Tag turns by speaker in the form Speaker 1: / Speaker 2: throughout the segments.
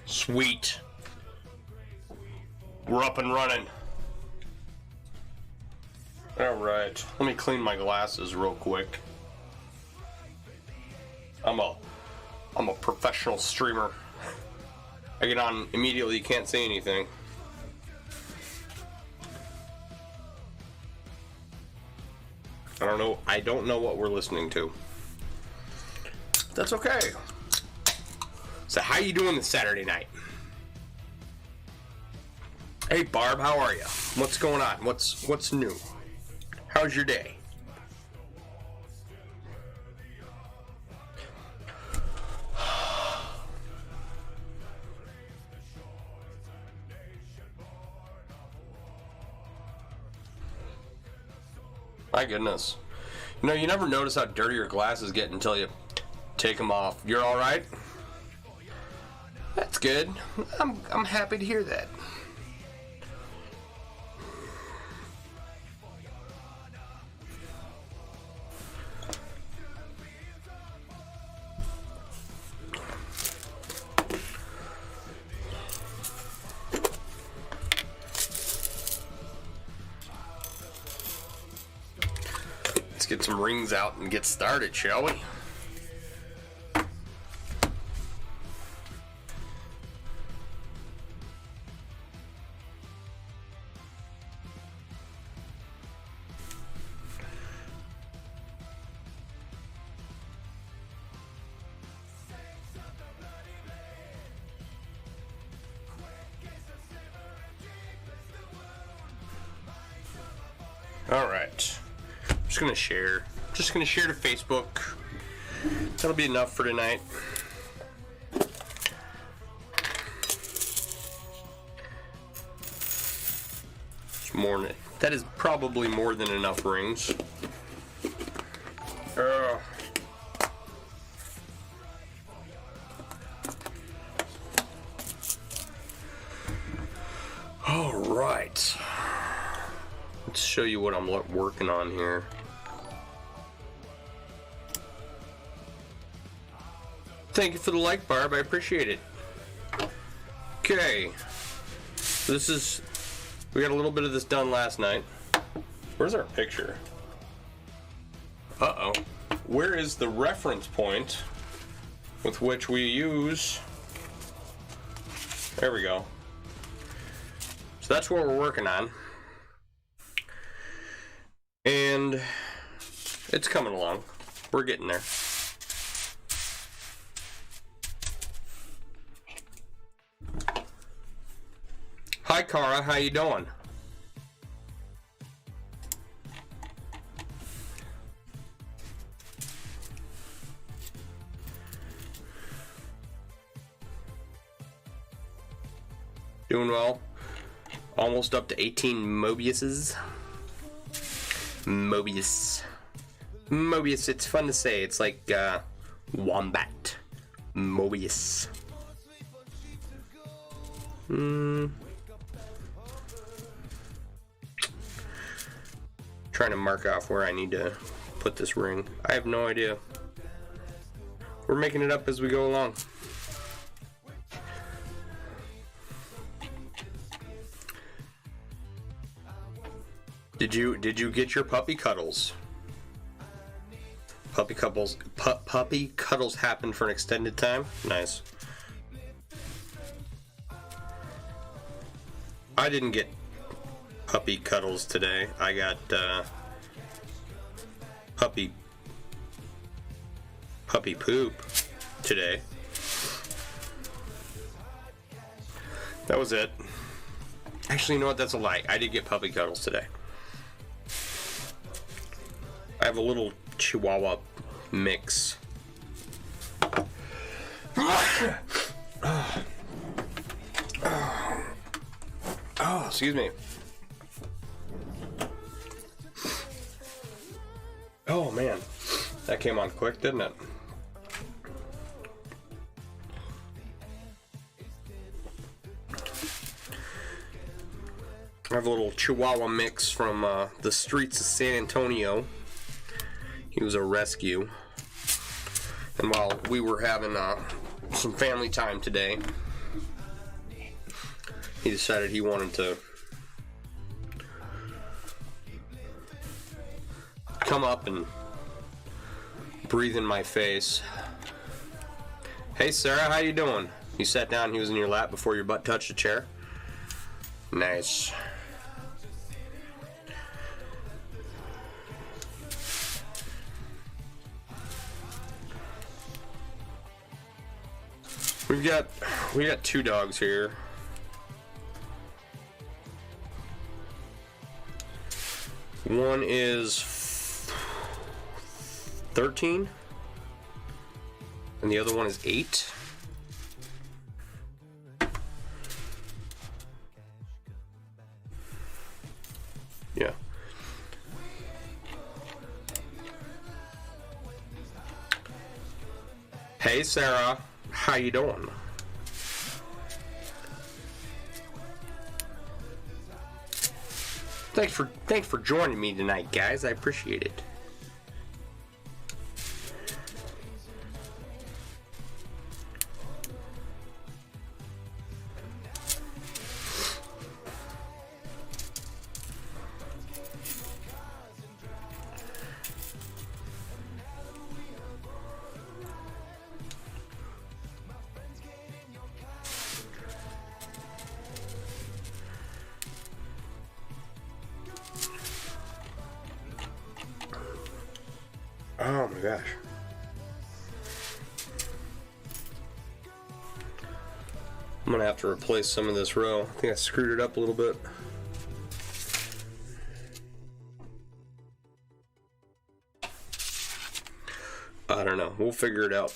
Speaker 1: Sweet. We're up and running. Alright, let me clean my glasses real quick. I'm a professional streamer. I get on immediately, can't say anything. I don't know what we're listening to. That's okay. So how you doing this Saturday night? Hey Barb, how are you? What's going on? What's new? How's your day? My goodness. You know, you never notice how dirty your glasses get until you take them off. You're all right? That's good. I'm happy to hear that. Get some rings out and get started, shall we? All right. Just gonna share to Facebook. That'll be enough for tonight. That is probably more than enough rings. All right. Let's show you what I'm working on here. Thank you for the like, Barb. I appreciate it. Okay. We got a little bit of this done last night. Where's our picture? Uh-oh. Where is the reference point with which we use? There we go. So that's what we're working on. And it's coming along. We're getting there. Hi, Cara. How you doing? Doing well. Almost up to 18 Mobiuses. Mobius. It's fun to say. It's like wombat. Mobius. Trying to mark off where I need to put this ring. I have no idea. We're making it up as we go along. Did you get your puppy cuddles? Puppy cuddles happened for an extended time? Nice. I didn't get puppy cuddles today. I got puppy poop today. That was it. Actually, you know what? That's a lie. I did get puppy cuddles today. I have a little Chihuahua mix. Oh, excuse me. Oh man, that came on quick, didn't it? I have a little Chihuahua mix from the streets of San Antonio. He was a rescue. And while we were having some family time today, he decided he wanted to come up and breathe in my face. Hey Sarah, how you doing? You sat down, he was in your lap before your butt touched a chair? Nice. We got 2 dogs here. One is 13 and the other one is 8. Yeah. Hey Sarah, how you doing? Thanks for joining me tonight, guys. I appreciate it. Oh my gosh. I'm gonna have to replace some of this row. I think I screwed it up a little bit. I don't know. We'll figure it out.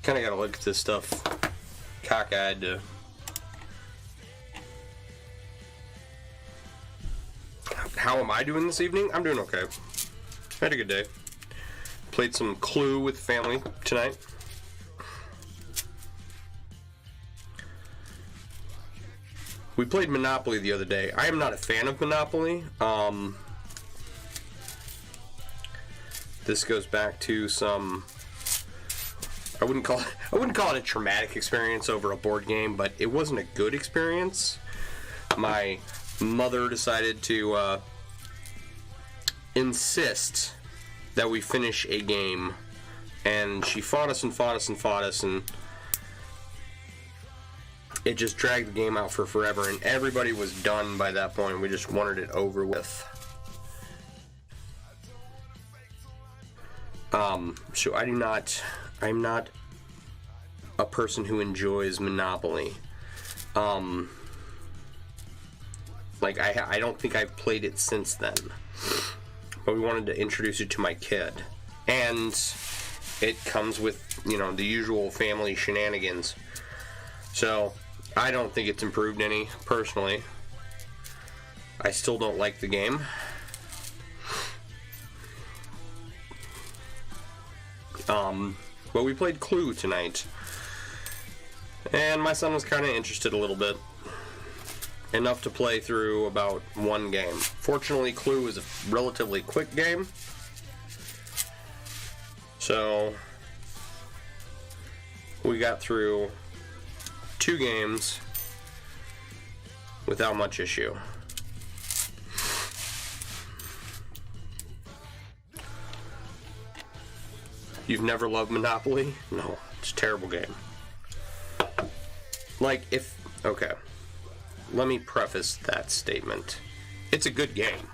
Speaker 1: Kind of got to look at this stuff cockeyed to how am I doing this evening? I'm doing okay. I had a good day. Played some Clue with family tonight. We played Monopoly the other day. I am not a fan of Monopoly. This goes back to some, I wouldn't call it a traumatic experience over a board game, but it wasn't a good experience. My mother decided to insist that we finish a game, and she fought us and fought us and fought us, and it just dragged the game out for forever, and everybody was done by that point. We just wanted it over with. So I'm not a person who enjoys Monopoly. Like, I don't think I've played it since then. But we wanted to introduce it to my kid. And it comes with, you know, the usual family shenanigans. So, I don't think it's improved any, personally. I still don't like the game. But we played Clue tonight. And my son was kind of interested a little bit. Enough to play through about one game. Fortunately, Clue is a relatively quick game. So, we got through 2 games without much issue. You've never loved Monopoly? No, it's a terrible game. Like, okay. Let me preface that statement. It's a good game.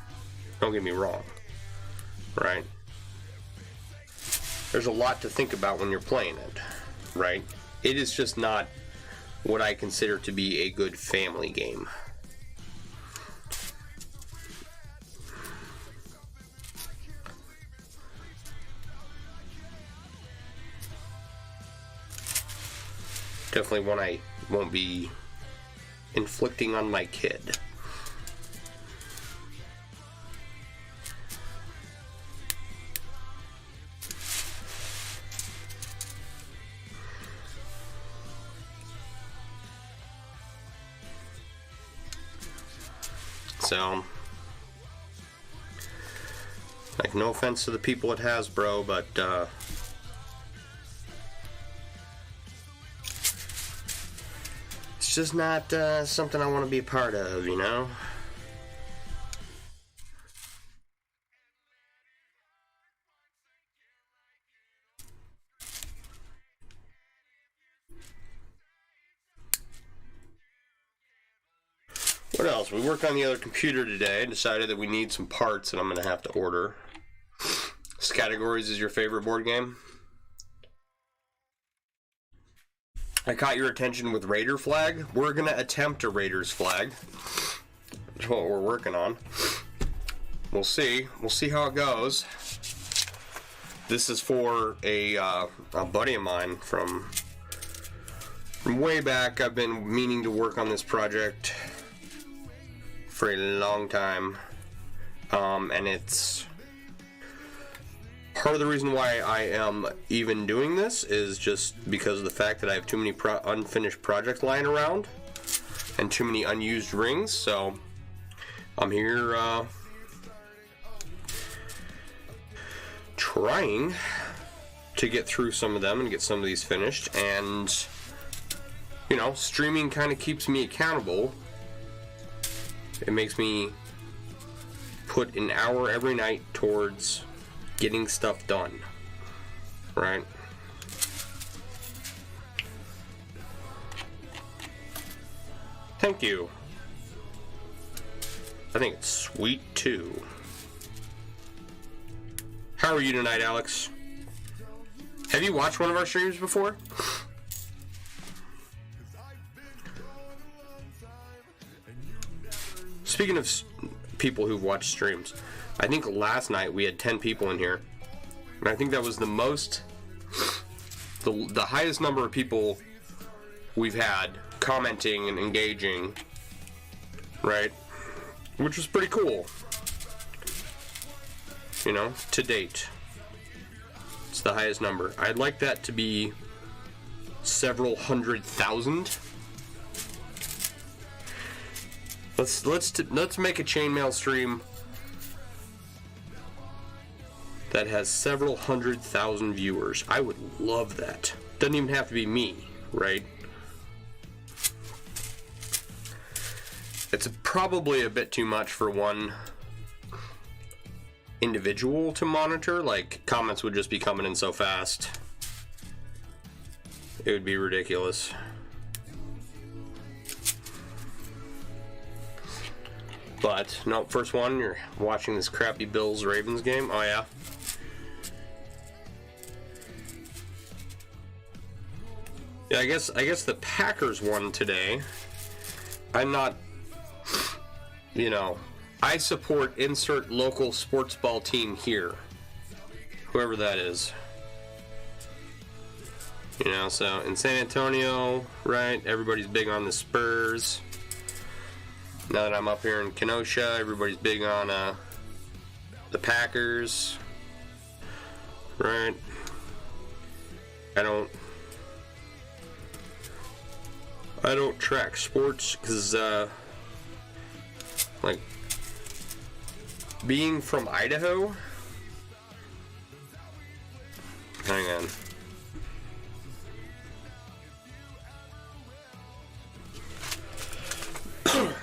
Speaker 1: Don't get me wrong. Right? There's a lot to think about when you're playing it. Right? It is just not what I consider to be a good family game. Definitely one I won't be inflicting on my kid. So, like, no offense to the people at Hasbro, but it's just not something I want to be a part of, you know? What else? We worked on the other computer today and decided that we need some parts that I'm going to have to order. Categories is your favorite board game? I caught your attention with Raider flag. We're going to attempt a Raiders flag. That's what we're working on. We'll see. We'll see how it goes. This is for a buddy of mine from way back. I've been meaning to work on this project for a long time, and it's part of the reason why I am even doing this is just because of the fact that I have too many unfinished projects lying around and too many unused rings. So I'm here trying to get through some of them and get some of these finished, and you know, streaming kind of keeps me accountable. It makes me put an hour every night towards getting stuff done, right? Thank you. I think it's sweet too. How are you tonight, Alex? Have you watched one of our streams before? Speaking of people who've watched streams, I think last night we had 10 people in here, and I think that was the most, the highest number of people we've had commenting and engaging, right? Which was pretty cool, you know, to date. It's the highest number. I'd like that to be several 100,000. Let's make a chainmail stream that has several 100,000 viewers. I would love that. Doesn't even have to be me, right? It's probably a bit too much for one individual to monitor. Like, comments would just be coming in so fast. It would be ridiculous. But, no, first one, you're watching this crappy Bills-Ravens game. Oh, yeah. Yeah, I guess the Packers won today. I'm not, you know, I support insert local sports ball team here. Whoever that is. You know, so in San Antonio, right, everybody's big on the Spurs. Now that I'm up here in Kenosha, everybody's big on the Packers, right? I don't track sports because, like, being from Idaho. Hang on.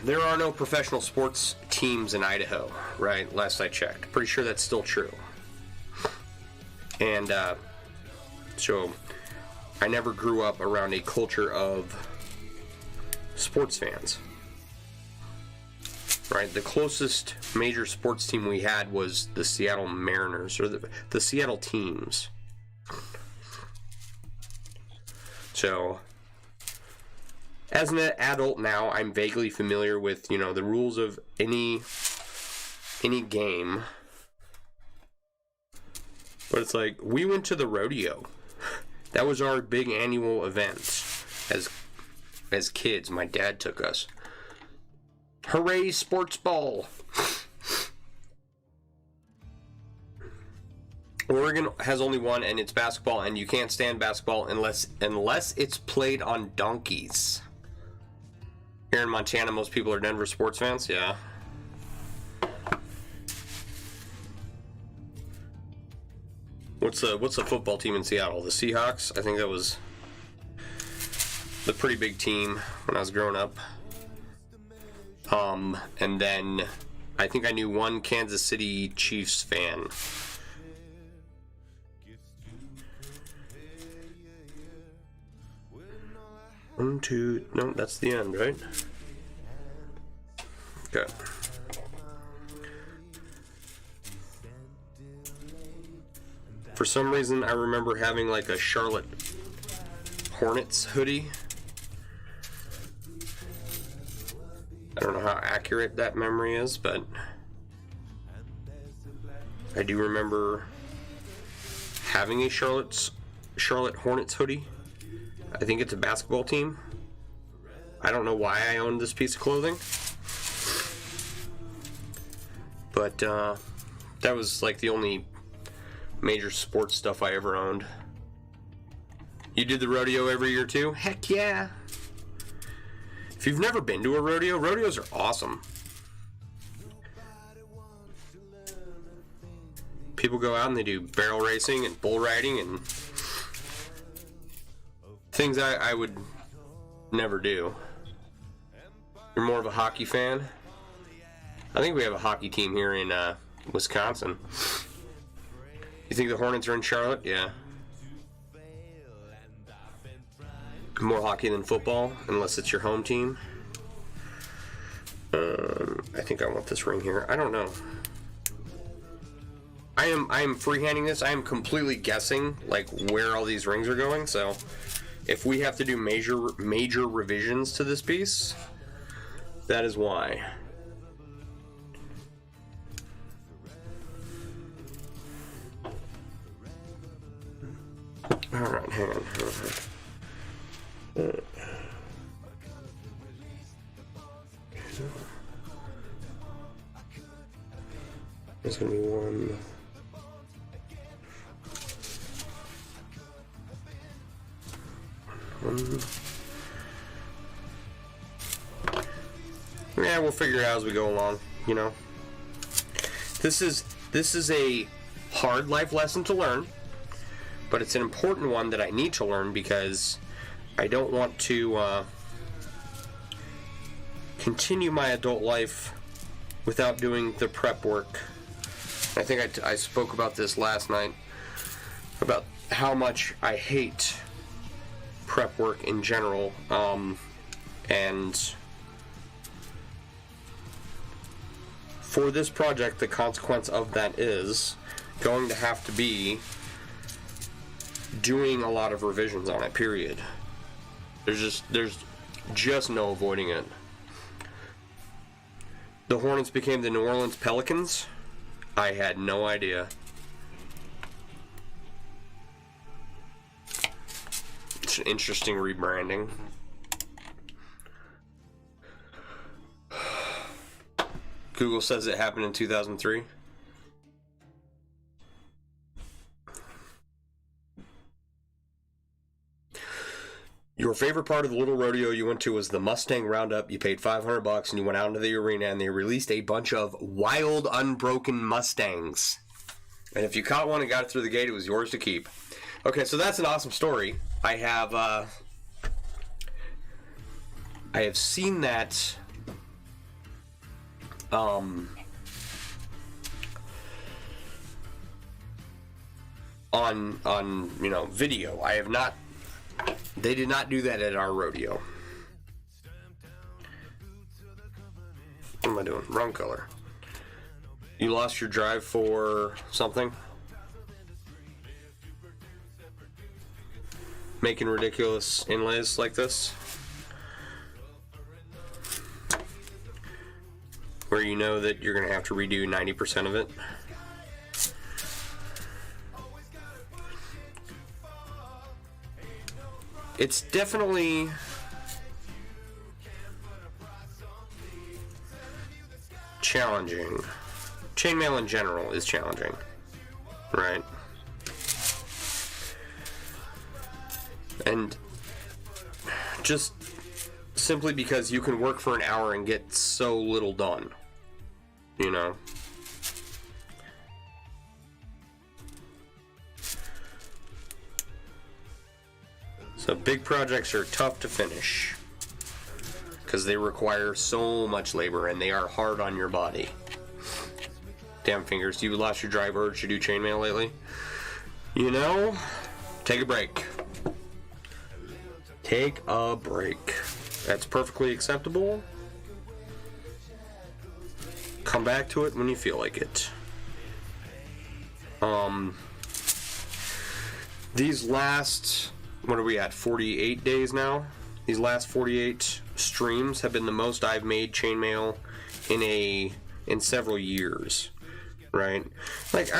Speaker 1: There are no professional sports teams in Idaho, right? Last I checked. Pretty sure that's still true. And so I never grew up around a culture of sports fans, right? The closest major sports team we had was the Seattle Mariners, or the Seattle teams. So as an adult now, I'm vaguely familiar with, you know, the rules of any game. But it's like, we went to the rodeo. That was our big annual event as kids. My dad took us. Hooray, sports ball. Oregon has only one, and it's basketball, and you can't stand basketball unless it's played on donkeys. Here in Montana, most people are Denver sports fans. Yeah. What's the football team in Seattle? The Seahawks? I think that was the pretty big team when I was growing up. And then I think I knew one Kansas City Chiefs fan. One, two, no, that's the end, right? Okay. For some reason, I remember having like a Charlotte Hornets hoodie. I don't know how accurate that memory is, but I do remember having a Charlotte Hornets hoodie. I think it's a basketball team. I don't know why I owned this piece of clothing, but that was like the only major sports stuff I ever owned. You did the rodeo every year too? Heck yeah! If you've never been to a rodeo, rodeos are awesome. People go out and they do barrel racing and bull riding and things I would never do. You're more of a hockey fan? I think we have a hockey team here in Wisconsin. You think the Hornets are in Charlotte? Yeah. More hockey than football, unless it's your home team. I think I want this ring here. I don't know. I am freehanding this. I am completely guessing like where all these rings are going. So if we have to do major revisions to this piece, that is why. All right, hang on. There's gonna be one. Yeah, we'll figure it out as we go along, you know. This is a hard life lesson to learn, but it's an important one that I need to learn because I don't want to continue my adult life without doing the prep work. I think I spoke about this last night, about how much I hate prep work in general, and for this project, the consequence of that is going to have to be doing a lot of revisions on it, period. There's just no avoiding it. The Hornets became the New Orleans Pelicans. I had no idea. It's an interesting rebranding. Google says it happened in 2003. Your favorite part of the little rodeo you went to was the Mustang Roundup. You paid $500 and you went out into the arena and they released a bunch of wild, unbroken Mustangs. And if you caught one and got it through the gate, it was yours to keep. Okay, so that's an awesome story. I have seen that on video. I have not. They did not do that at our rodeo. What am I doing? Wrong color. You lost your drive for something? Making ridiculous inlays like this? Where you know that you're going to have to redo 90% of it? It's definitely challenging. Chainmail in general is challenging, right? And just simply because you can work for an hour and get so little done, you know? So big projects are tough to finish because they require so much labor and they are hard on your body. Damn fingers, you lost your drive urge to do chainmail lately? You know, take a break. Take a break. That's perfectly acceptable. Come back to it when you feel like it. These last, what are we at, 48 days now? These last 48 streams have been the most I've made chainmail in several years, right? Like,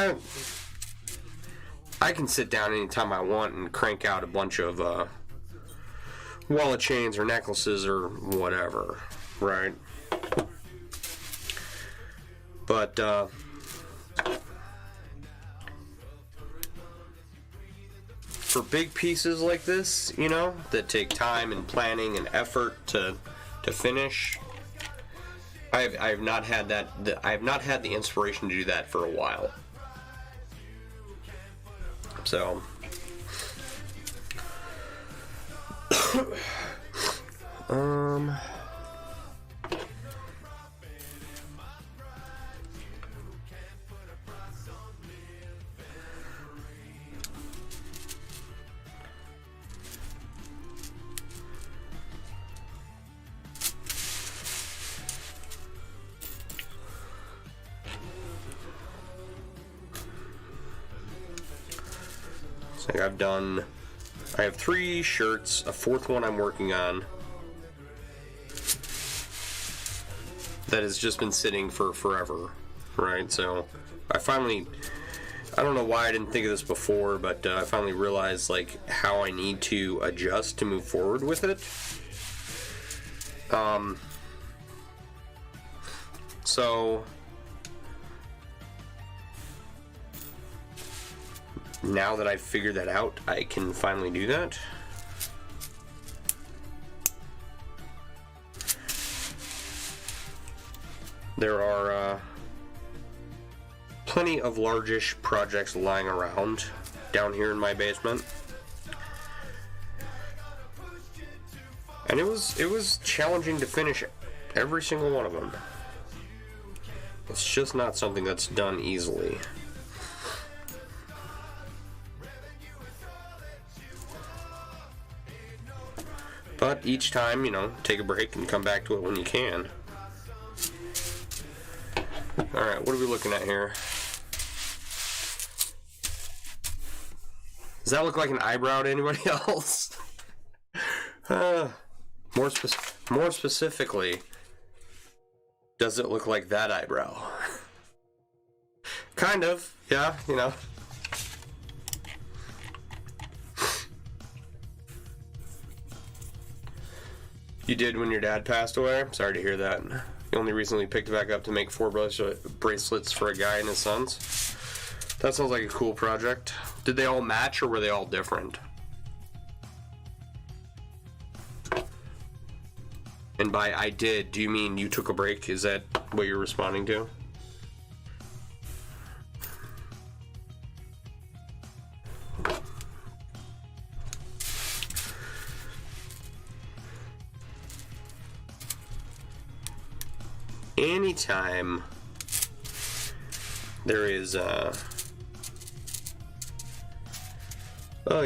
Speaker 1: I can sit down anytime I want and crank out a bunch of wallet chains or necklaces or whatever, right? But for big pieces like this, you know, that take time and planning and effort to finish, I have not had that. I have not had the inspiration to do that for a while. So, I have 3 shirts, a 4th one I'm working on that has just been sitting for forever, right? So I don't know why I didn't think of this before, but I finally realized like how I need to adjust to move forward with it. So now that I've figured that out, I can finally do that. There are plenty of largish projects lying around down here in my basement. And it was challenging to finish every single one of them. It's just not something that's done easily. But each time, you know, take a break and come back to it when you can. Alright, what are we looking at here? Does that look like an eyebrow to anybody else? More specifically, does it look like that eyebrow? Kind of, yeah, you know. You did when your dad passed away? I'm sorry to hear that. You only recently picked it back up to make 4 bracelets for a guy and his sons. That sounds like a cool project. Did they all match or were they all different? And by I did, do you mean you took a break? Is that what you're responding to? Anytime there is you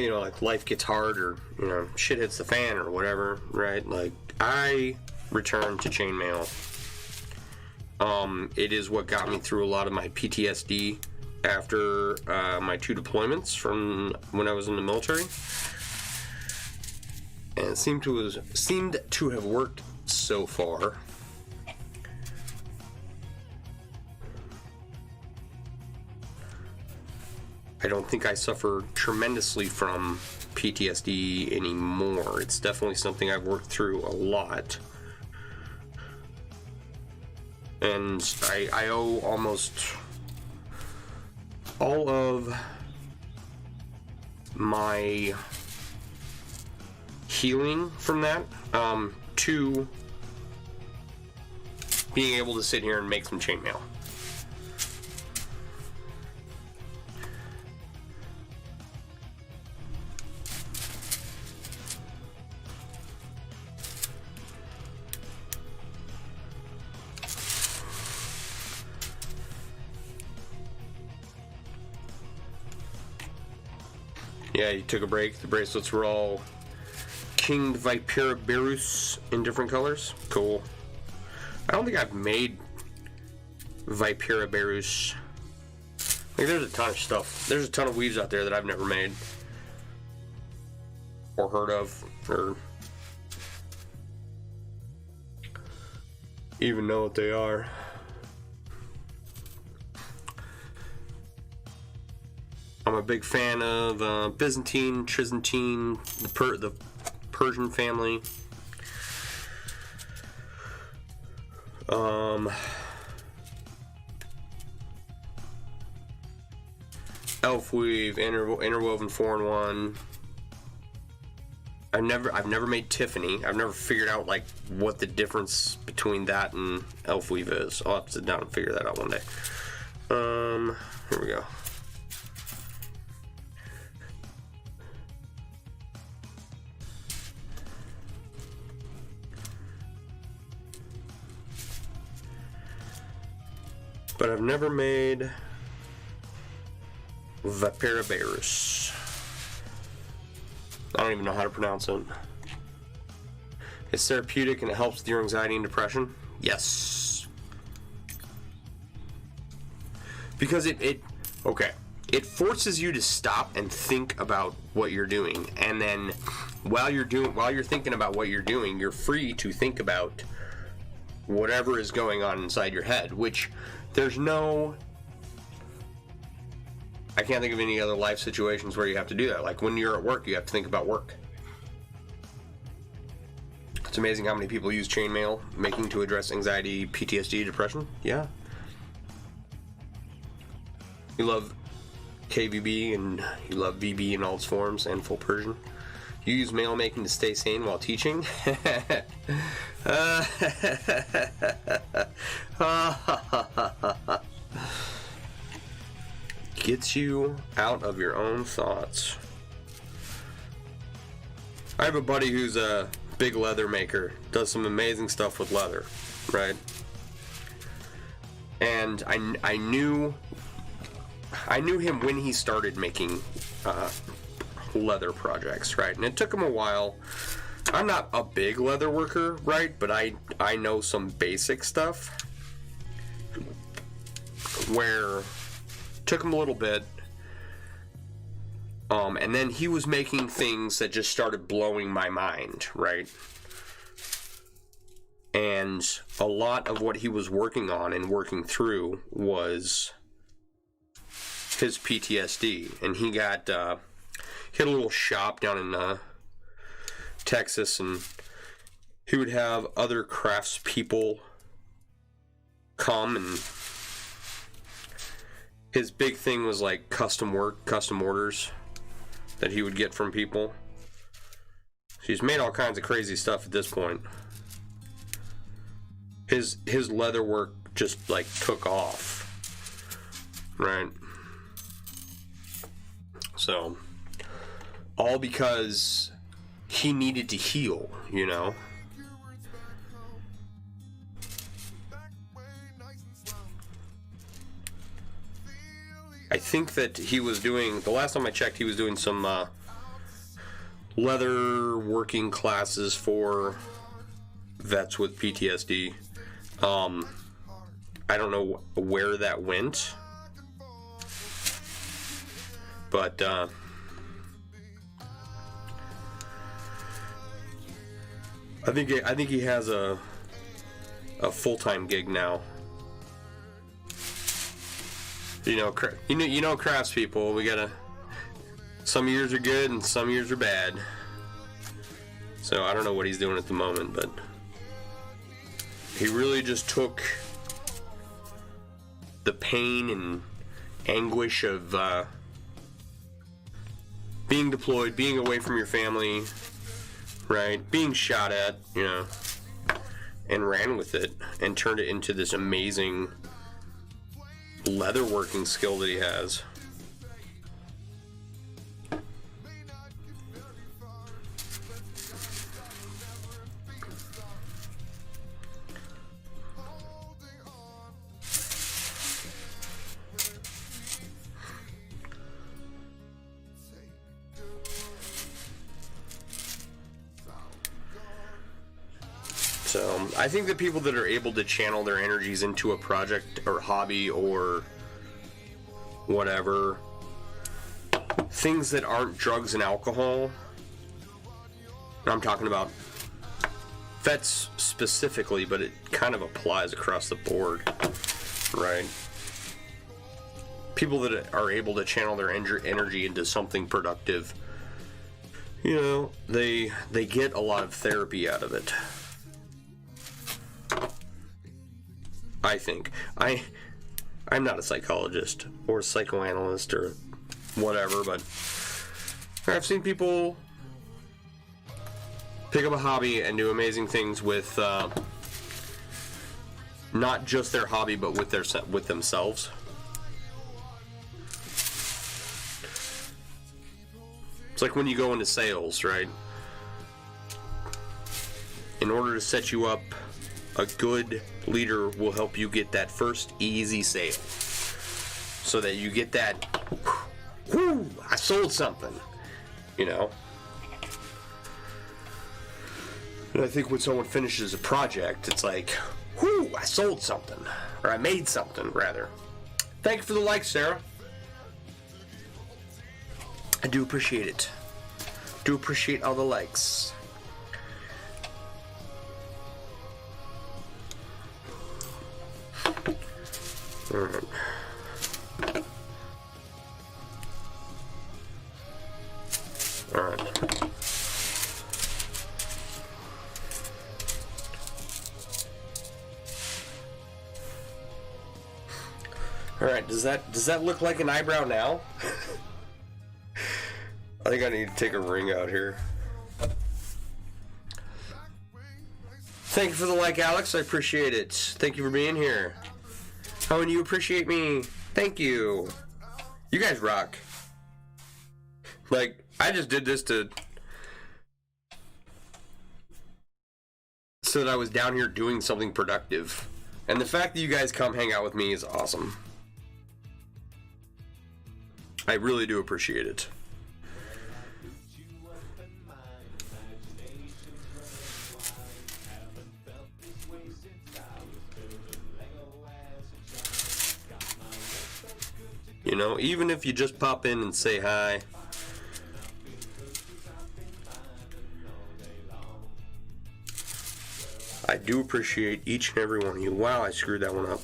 Speaker 1: know, like life gets hard or, you know, shit hits the fan or whatever, right? Like, I return to chainmail. It is what got me through a lot of my PTSD after my 2 deployments from when I was in the military. And it seemed to have worked so far. I don't think I suffer tremendously from PTSD anymore. It's definitely something I've worked through a lot. And I owe almost all of my healing from that to being able to sit here and make some chainmail. Yeah, you took a break. The bracelets were all King Vipera in different colors. Cool. I don't think I've made Vipera. Like, there's a ton of stuff. There's a ton of weaves out there that I've never made. Or heard of. Or even know what they are. I'm a big fan of Byzantine, Trizantine, the Persian family. Elf weave, interwoven 4-in-1. I've never made Tiffany. I've never figured out like what the difference between that and elf weave is. I'll have to sit down and figure that out one day. Here we go. But I've never made Vipera. I don't even know how to pronounce it. It's therapeutic and it helps with your anxiety and depression. Yes. Because it forces you to stop and think about what you're doing, and then while you're thinking about what you're doing, you're free to think about whatever is going on inside your head, which I can't think of any other life situations where you have to do that. Like when you're at work, you have to think about work. It's amazing how many people use chainmail making to address anxiety, PTSD, depression. Yeah. You love KVB and you love VB in all its forms and full Persian. You use mail making to stay sane while teaching. Gets you out of your own thoughts. I have a buddy who's a big leather maker, does some amazing stuff with leather, right? And I knew him when he started making leather projects, right? And it took him a while. I'm not a big leather worker, right? But I know some basic stuff where took him a little bit, and then he was making things that just started blowing my mind, right? And a lot of what he was working on and working through was his PTSD, and he had a little shop down in Texas, and he would have other craftspeople come, and his big thing was like custom work, custom orders that he would get from people. He's made all kinds of crazy stuff at this point. His leather work just like took off, right? So, all because he needed to heal, you know? I think that he was doing, the last time I checked, he was doing some leather working classes for vets with PTSD. I don't know where that went, but I think he has a full-time gig now. You know, craftspeople, we gotta, some years are good and some years are bad. So I don't know what he's doing at the moment, but he really just took the pain and anguish of being deployed, being away from your family, right, being shot at, you know, and ran with it and turned it into this amazing leather working skill that he has. So I think that people that are able to channel their energies into a project or hobby or whatever, things that aren't drugs and alcohol, and I'm talking about vets specifically, but it kind of applies across the board, right? People that are able to channel their energy into something productive, you know, they get a lot of therapy out of it. I think. I'm not a psychologist or a psychoanalyst or whatever, but I've seen people pick up a hobby and do amazing things with not just their hobby, but with themselves. It's like when you go into sales, right? In order to set you up, a good leader will help you get that first easy sale, so that you get that, whoo, I sold something, you know? And I think when someone finishes a project, it's like, whoo, I sold something, or I made something, rather. Thank you for the like, Sarah. I do appreciate it. Do appreciate all the likes. Alright. Alright. Alright, does that look like an eyebrow now? I think I need to take a ring out here. Thank you for the like, Alex. I appreciate it. Thank you for being here. Oh, and you appreciate me. Thank you. You guys rock. Like, I just did this so that I was down here doing something productive. And the fact that you guys come hang out with me is awesome. I really do appreciate it. You know, even if you just pop in and say hi. I do appreciate each and every one of you. Wow, I screwed that one up.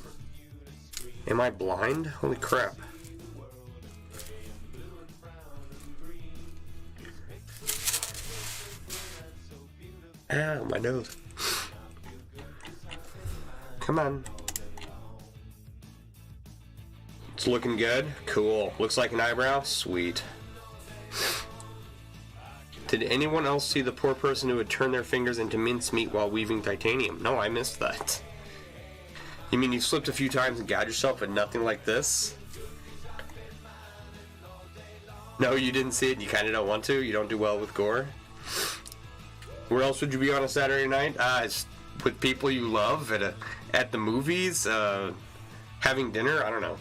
Speaker 1: Am I blind? Holy crap. Ah, my nose. Come on. It's looking good. Cool. Looks like an eyebrow. Sweet. Did anyone else see the poor person who would turn their fingers into mincemeat while weaving titanium? No, I missed that. You mean you slipped a few times and got yourself, but nothing like this? No, you didn't see it. You kind of don't want to. You don't do well with gore. Where else would you be on a Saturday night? With people you love at the movies, having dinner. I don't know.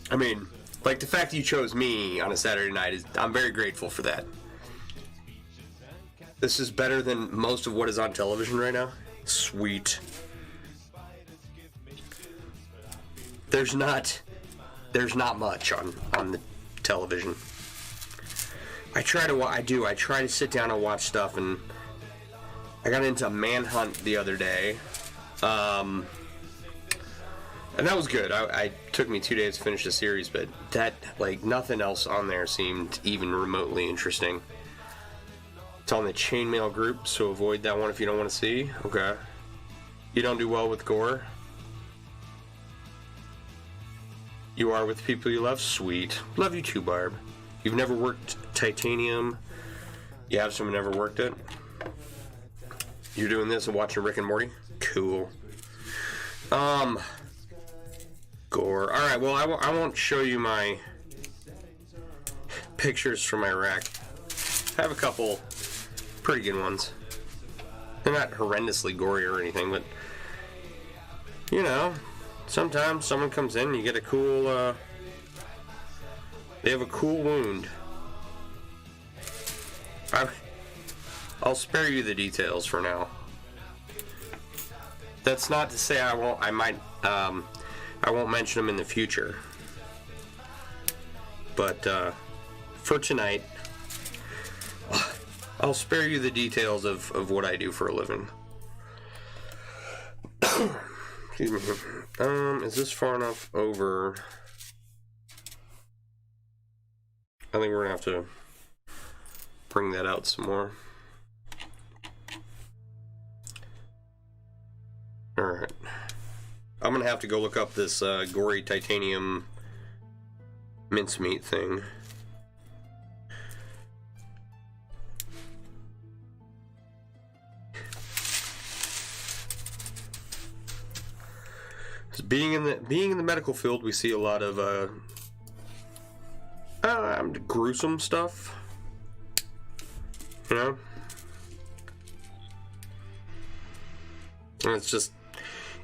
Speaker 1: I mean, like, the fact that you chose me on a Saturday night I'm very grateful for that. This is better than most of what is on television right now. Sweet. There's not much on the television. I try to sit down and watch stuff, and I got into Manhunt the other day. And that was good. It took me 2 days to finish the series, but that, like, nothing else on there seemed even remotely interesting. It's on the Chainmail group, so avoid that one if you don't want to see. Okay. You don't do well with gore? You are with people you love? Sweet. Love you too, Barb. You've never worked titanium? You have someone never worked it? You're doing this and watching Rick and Morty? Cool. Gore. Alright, well, I won't show you my pictures from Iraq. I have a couple pretty good ones. They're not horrendously gory or anything, but, you know, sometimes someone comes in and you get a cool, they have a cool wound. I'll spare you the details for now. That's not to say I won't mention them in the future. But for tonight, I'll spare you the details of what I do for a living. Excuse me. Is this far enough over? I think we're gonna have to bring that out some more. Alright. I'm gonna have to go look up this gory titanium mincemeat thing. Being in the medical field, we see a lot of gruesome stuff. You know? And it's just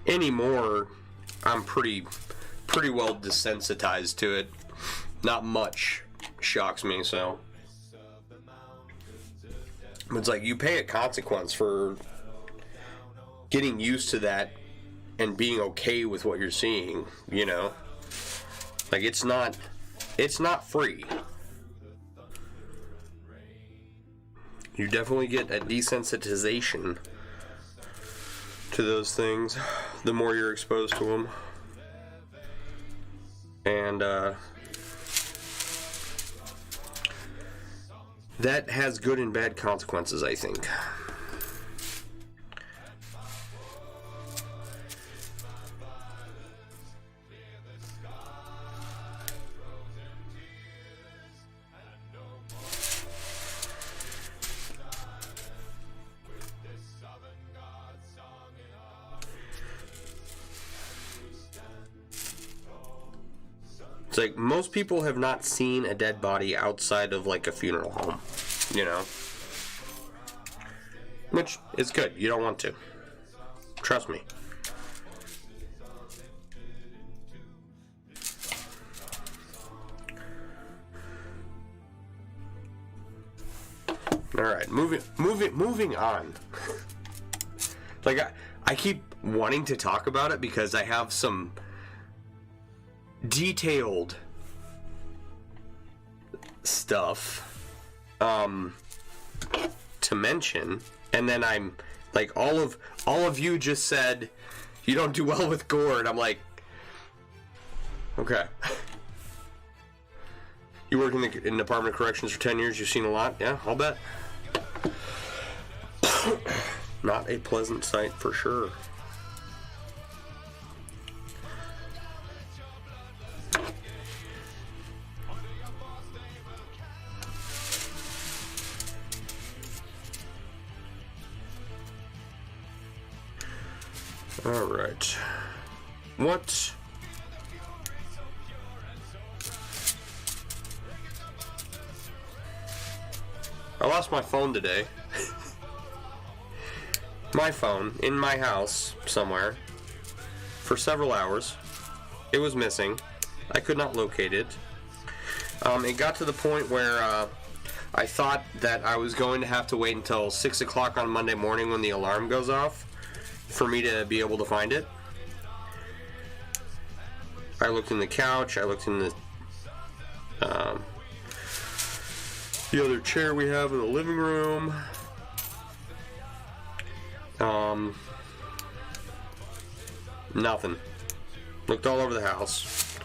Speaker 1: anymore I'm pretty well desensitized to it. Not much shocks me, so it's like you pay a consequence for getting used to that and being okay with what you're seeing, you know? Like it's not free. You definitely get a desensitization to those things the more you're exposed to them. And that has good and bad consequences, I think. It's like most people have not seen a dead body outside of like a funeral home, you know? Which is good. You don't want to. Trust me. Alright, moving on. Like I keep wanting to talk about it because I have some detailed stuff to mention, and then I'm like all of you just said you don't do well with gore, and I'm like, okay. You work in the Department of Corrections for 10 years, you've seen a lot. Yeah, I'll bet. Not a pleasant sight for sure. All right. What? I lost my phone today. My phone in my house somewhere for several hours. It was missing. I could not locate it. It got to the point where I thought that I was going to have to wait until 6 o'clock on Monday morning when the alarm goes off for me to be able to find it. I looked in the couch, I looked in the other chair we have in the living room. Nothing. Looked all over the house.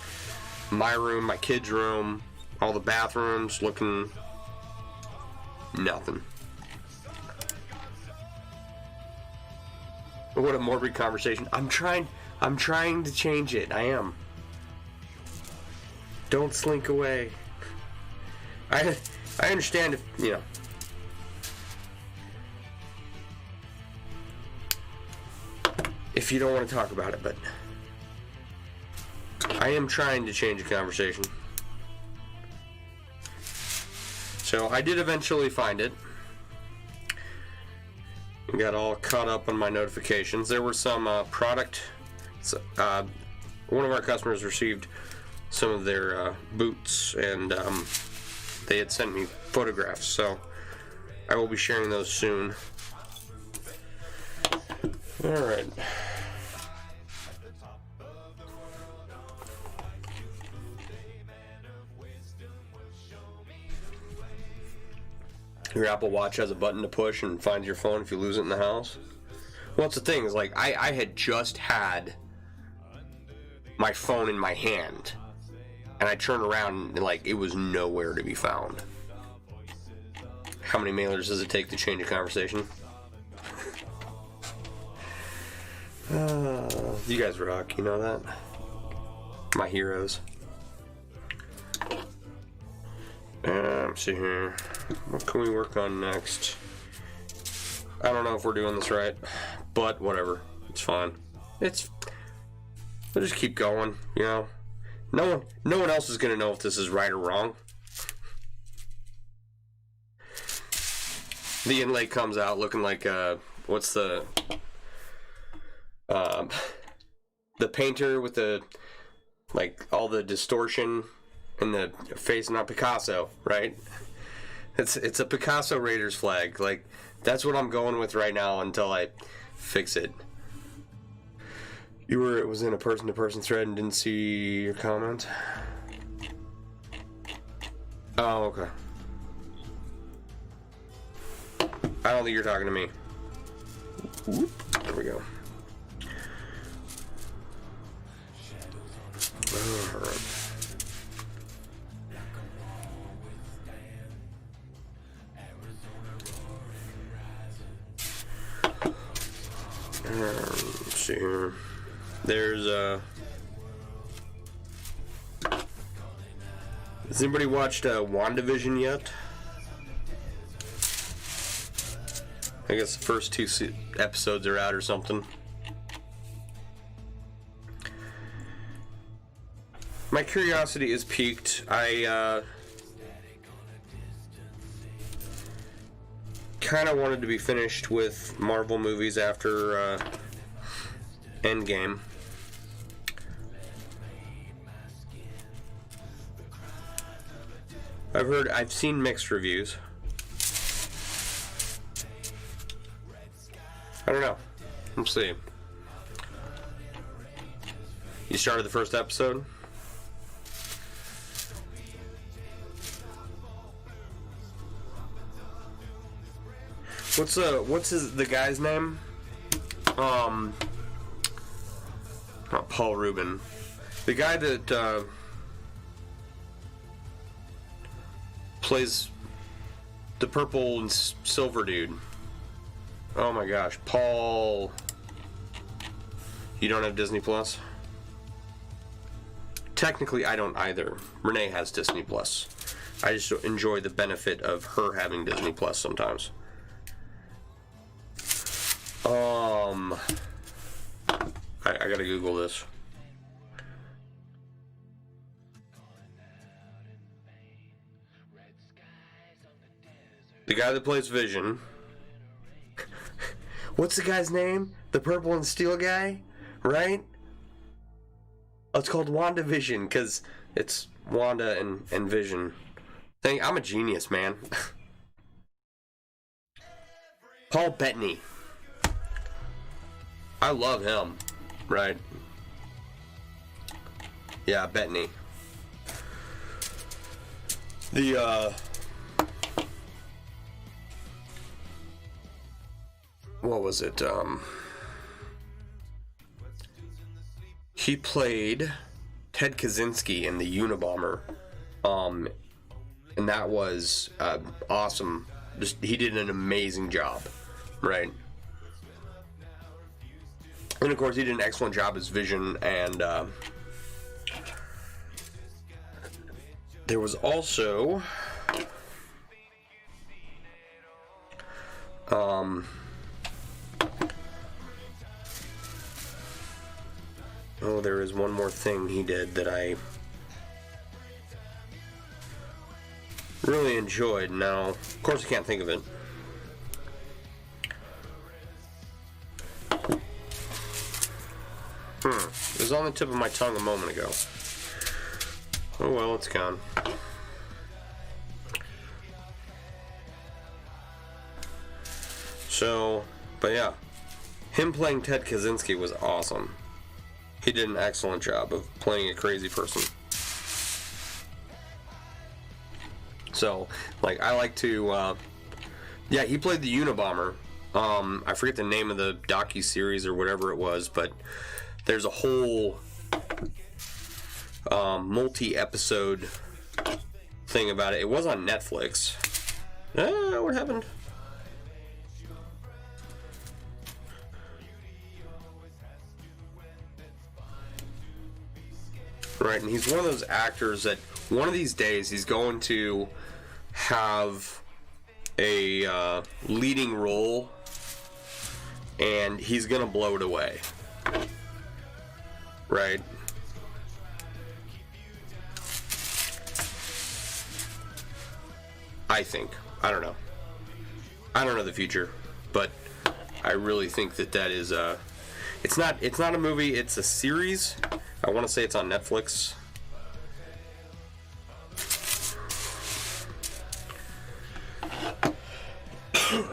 Speaker 1: My room, my kids' room, all the bathrooms, looking. Nothing. What a morbid conversation. I'm trying to change it. I am. Don't slink away. I understand if, you know. If you don't want to talk about it, but I am trying to change the conversation. So I did eventually find it. Got all caught up on my notifications. There were some product. One of our customers received some of their boots, and they had sent me photographs. So I will be sharing those soon. Alright. Your Apple Watch has a button to push and finds your phone if you lose it in the house. Well, that's the thing, is like, I had just had my phone in my hand, and I turned around and like it was nowhere to be found. How many mailers does it take to change a conversation? You guys rock, you know that? My heroes. Let's see here. What can we work on next? I don't know if we're doing this right, but whatever. It's fine. We'll just keep going, you know? No one else is gonna know if this is right or wrong. The inlay comes out looking like what's the painter with the like all the distortion in the face, not Picasso, right? It's a Picasso Raiders flag. Like, that's what I'm going with right now until I fix it. It was in a person-to-person thread and didn't see your comment? Oh, okay. I don't think you're talking to me. Whoop. There we go. Alright. Let's see here. There's has anybody watched WandaVision yet? I guess the first 2 episodes are out or something. My curiosity is piqued. I kind of wanted to be finished with Marvel movies after Endgame. I've seen mixed reviews. I don't know. Let's see. You started the first episode? What's the guy's name? Not Paul Rubin. The guy that plays the purple and silver dude. Oh my gosh, Paul. You don't have Disney Plus? Technically, I don't either. Renee has Disney Plus. I just enjoy the benefit of her having Disney Plus sometimes. I gotta Google this. The guy that plays Vision. What's the guy's name? The purple and steel guy? Right? Oh, it's called WandaVision because it's Wanda and Vision. I'm a genius, man. Paul Bettany. I love him. Right. Yeah, Bettany. What was it? He played Ted Kaczynski in The Unabomber. And that was awesome. He did an amazing job, right? And of course, he did an excellent job as Vision, and there was also there is one more thing he did that I really enjoyed. Now, of course, I can't think of it. It was on the tip of my tongue a moment ago. Oh well, it's gone. So, but yeah, him playing Ted Kaczynski was awesome. He did an excellent job of playing a crazy person. So, like, I like to, yeah, he played the Unabomber. I forget the name of the docu-series or whatever it was, but there's a whole multi-episode thing about it. It was on Netflix. What happened? Right, and he's one of those actors that one of these days he's going to have a leading role and he's gonna blow it away. Right? I think. I don't know. I don't know the future, but I really think that is it's not a movie, it's a series. I want to say it's on Netflix.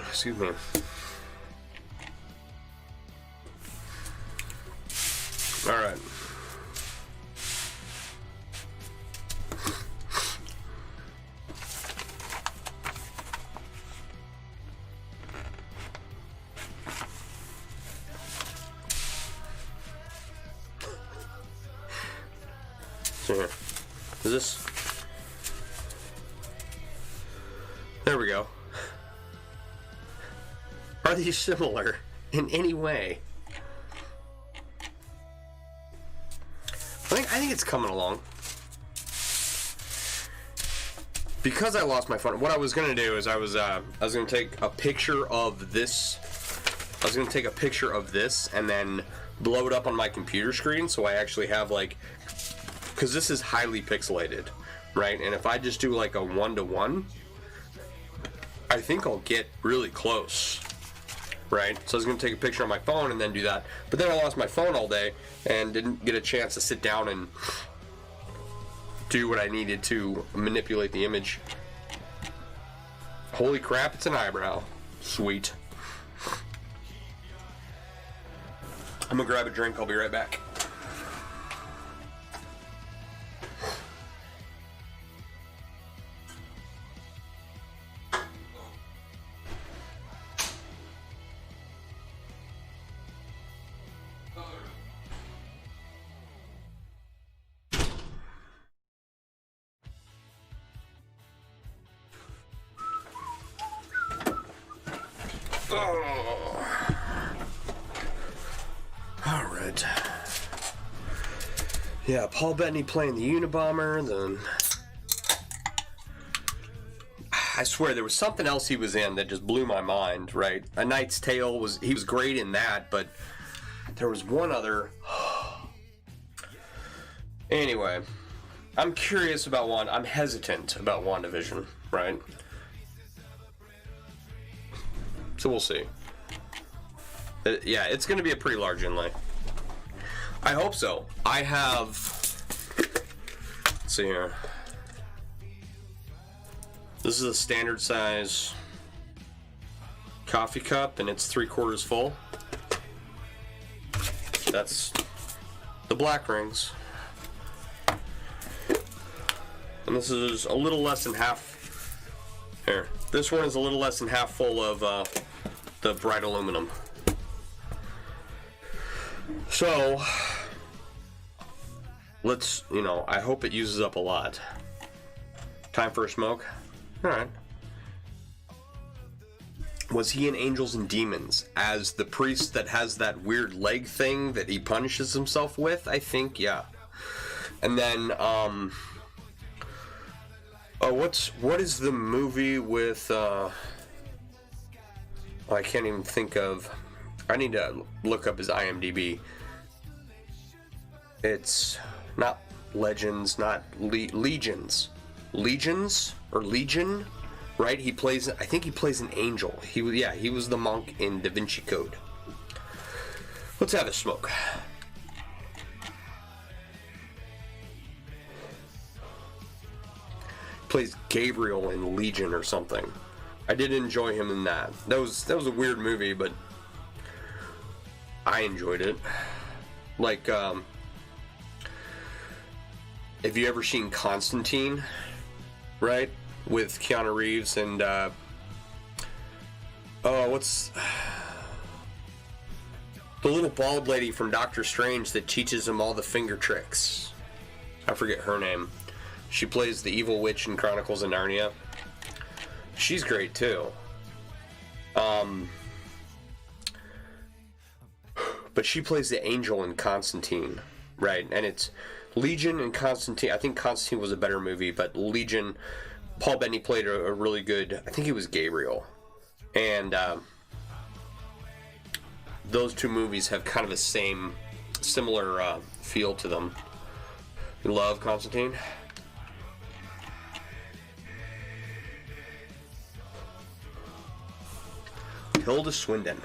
Speaker 1: Excuse me. All right. So here. Is this? There we go. Are these similar in any way? I think it's coming along. Because I lost my phone, what I was gonna do is I was gonna take a picture of this. I was gonna take a picture of this and then blow it up on my computer screen, so I actually have like, because this is highly pixelated, right? And if I just do like a 1-to-1, I think I'll get really close. Right? So I was going to take a picture on my phone and then do that. But then I lost my phone all day and didn't get a chance to sit down and do what I needed to manipulate the image. Holy crap, it's an eyebrow. Sweet. I'm going to grab a drink. I'll be right back. Alright. Yeah, Paul Bettany playing the Unabomber, then I swear there was something else he was in that just blew my mind, right? A Knight's Tale he was great in that, but there was one other. Anyway, I'm curious about I'm hesitant about WandaVision, right? So we'll see. Yeah, it's going to be a pretty large inlay. I hope so. I have... Let's see here. This is a standard size coffee cup, and it's 3/4 full. That's the black rings. And this is a little less than half... Here. This one is a little less than half full of the bright aluminum. So, let's, I hope it uses up a lot. Time for a smoke? Alright. Was he in Angels and Demons as the priest that has that weird leg thing that he punishes himself with? I think, yeah. And then, what is the movie with, I can't even think of, I need to look up his IMDb. It's not Legends, not Legions. Legions? Or Legion? Right? I think he plays an angel. He was the monk in Da Vinci Code. Let's have a smoke. Plays Gabriel in Legion or something. I did enjoy him in that. That was a weird movie, but I enjoyed it. Like, have you ever seen Constantine? Right? With Keanu Reeves and, what's the little bald lady from Doctor Strange that teaches him all the finger tricks? I forget her name. She plays the evil witch in Chronicles of Narnia. She's great too. But she plays the angel in Constantine, right? And it's Legion and Constantine. I think Constantine was a better movie, but Legion, Paul Bettany played a really good, I think he was Gabriel. And those two movies have kind of the similar feel to them. You love Constantine? Tilda Swinton.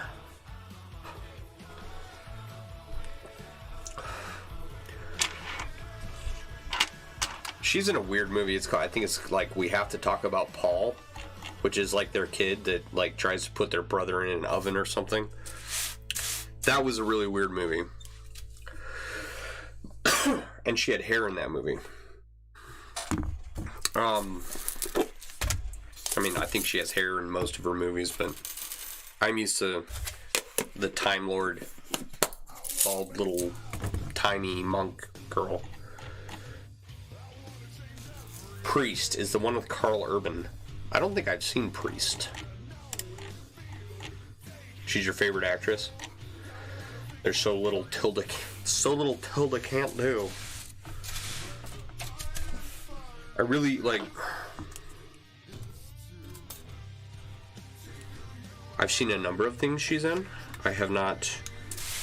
Speaker 1: She's in a weird movie. It's called, I think it's like We Have to Talk About Paul, which is like their kid that like tries to put their brother in an oven or something. That was a really weird movie. And she had hair in that movie. I mean, I think she has hair in most of her movies, but I'm used to the Time Lord, bald little tiny monk girl. Priest is the one with Carl Urban. I don't think I've seen Priest. She's your favorite actress? There's so little Tilda can't do. I really like. I've seen a number of things she's in. I have not,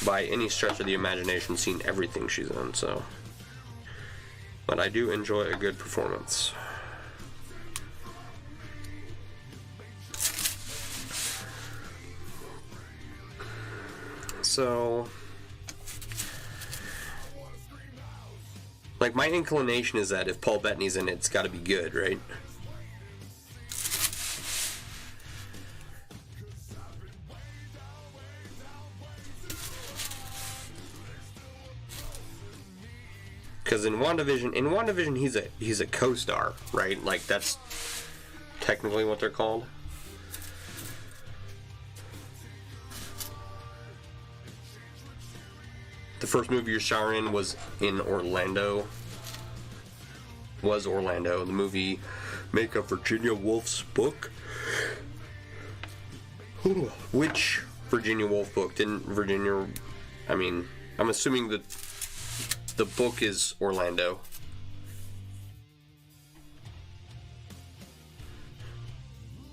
Speaker 1: by any stretch of the imagination, seen everything she's in, so. But I do enjoy a good performance. So, like, my inclination is that if Paul Bettany's in it, it's got to be good, right? Because in WandaVision, he's a co-star, right? Like, that's technically what they're called. The first movie you're starring in was in Orlando. The movie make a Virginia Woolf's book. Which Virginia Woolf book? Didn't Virginia... I mean, I'm assuming that the book is Orlando.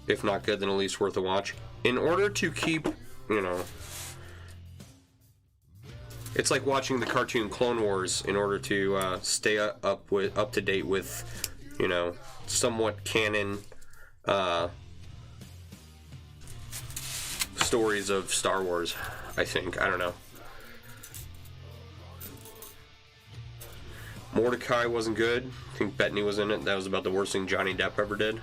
Speaker 1: If not good, then at least worth a watch. In order to keep, you know... It's like watching the cartoon Clone Wars in order to stay up to date with, you know, somewhat canon stories of Star Wars. I think, I don't know. Mordecai wasn't good. I think Bettany was in it. That was about the worst thing Johnny Depp ever did.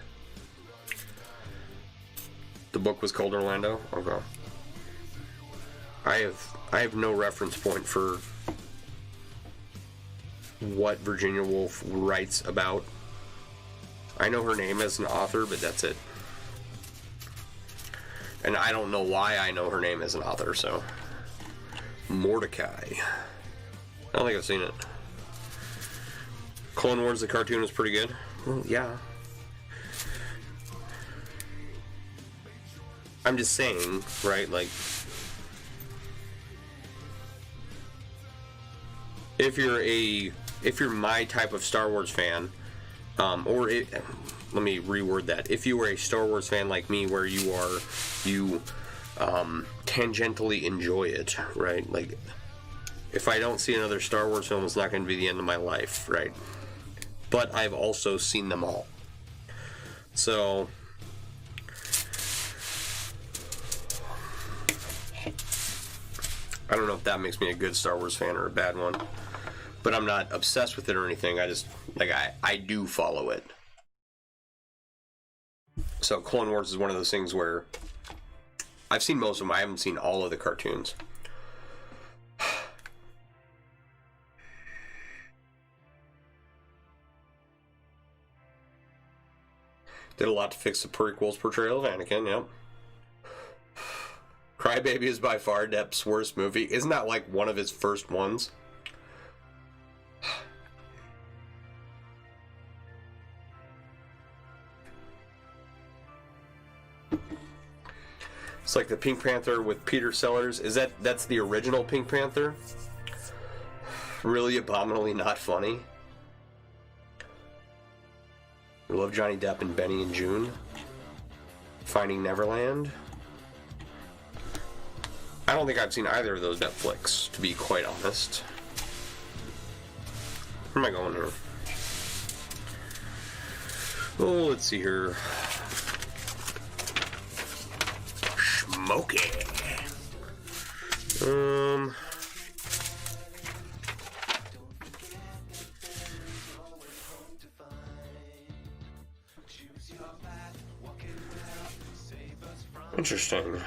Speaker 1: The book was called Orlando. Okay. I have no reference point for what Virginia Woolf writes about. I know her name as an author, but that's it. And I don't know why I know her name as an author, so. Mordecai. I don't think I've seen it. Clone Wars, the cartoon, was pretty good. Well, yeah. I'm just saying, right, like... If you're my type of Star Wars fan, let me reword that. If you were a Star Wars fan like me, where you tangentially enjoy it, right? Like, if I don't see another Star Wars film, it's not going to be the end of my life, right? But I've also seen them all. So, I don't know if that makes me a good Star Wars fan or a bad one. But I'm not obsessed with it or anything. I just, like, I do follow it. So Clone Wars is one of those things where I've seen most of them. I haven't seen all of the cartoons. Did a lot to fix the prequels portrayal of Anakin, yep. Crybaby is by far Depp's worst movie. Isn't that like one of his first ones? It's like the Pink Panther with Peter Sellers. That's the original Pink Panther? Really abominably not funny. We love Johnny Depp and Benny and June. Finding Neverland. I don't think I've seen either of those Netflix, to be quite honest. Where am I going here? Oh, let's see here. Smoky. Interesting.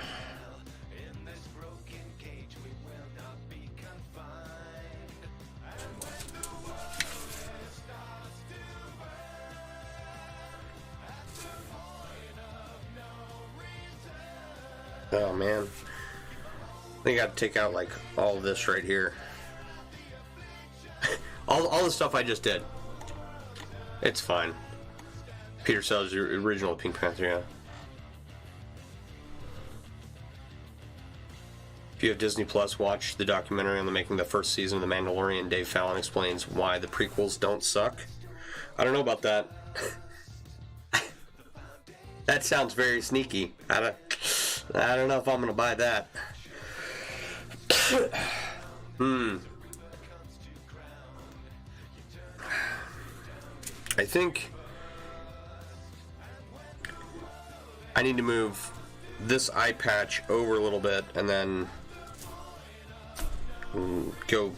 Speaker 1: Oh man, I think I got to take out like all of this right here. all the stuff I just did. It's fine. Peter Sellers, the original Pink Panther, yeah. If you have Disney Plus, watch the documentary on the making of the first season of The Mandalorian. Dave Fallon explains why the prequels don't suck. I don't know about that. That sounds very sneaky. I don't know if I'm gonna buy that. I think I need to move this eye patch over a little bit and then go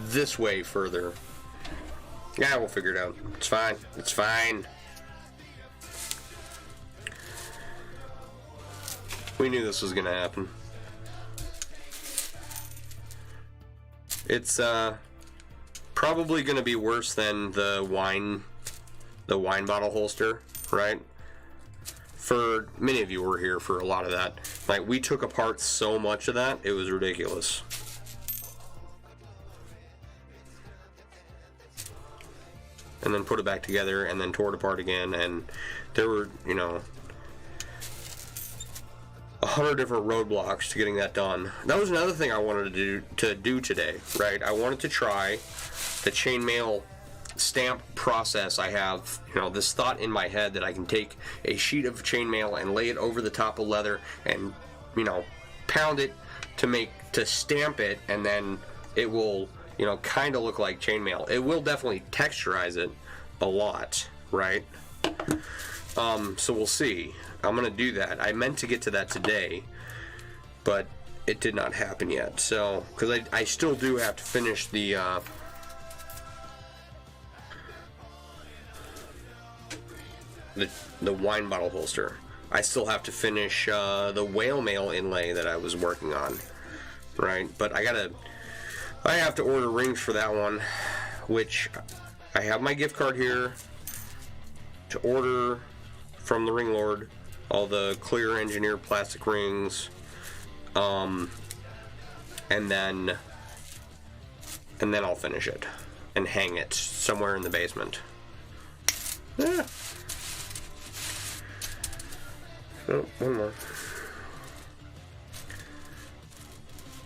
Speaker 1: this way further. Yeah, we'll figure it out. It's fine. It's fine. We knew this was gonna happen. It's probably gonna be worse than the wine bottle holster, right? For many of you were here for a lot of that. Like, we took apart so much of that, it was ridiculous. And then put it back together and then tore it apart again, and there were, 100 different roadblocks to getting that done. That was another thing I wanted to do today, right? I wanted to try the chainmail stamp process. I have, this thought in my head that I can take a sheet of chainmail and lay it over the top of leather and, pound it to stamp it, and then it will, kind of look like chainmail. It will definitely texturize it a lot, right? So we'll see. I'm gonna do that. I meant to get to that today, but it did not happen yet. So, because I still do have to finish the wine bottle holster. I still have to finish the whale mail inlay that I was working on, right? But I have to order rings for that one, which I have my gift card here to order from the Ring Lord, all the clear engineered plastic rings, and then I'll finish it and hang it somewhere in the basement. Yeah. Oh, one more.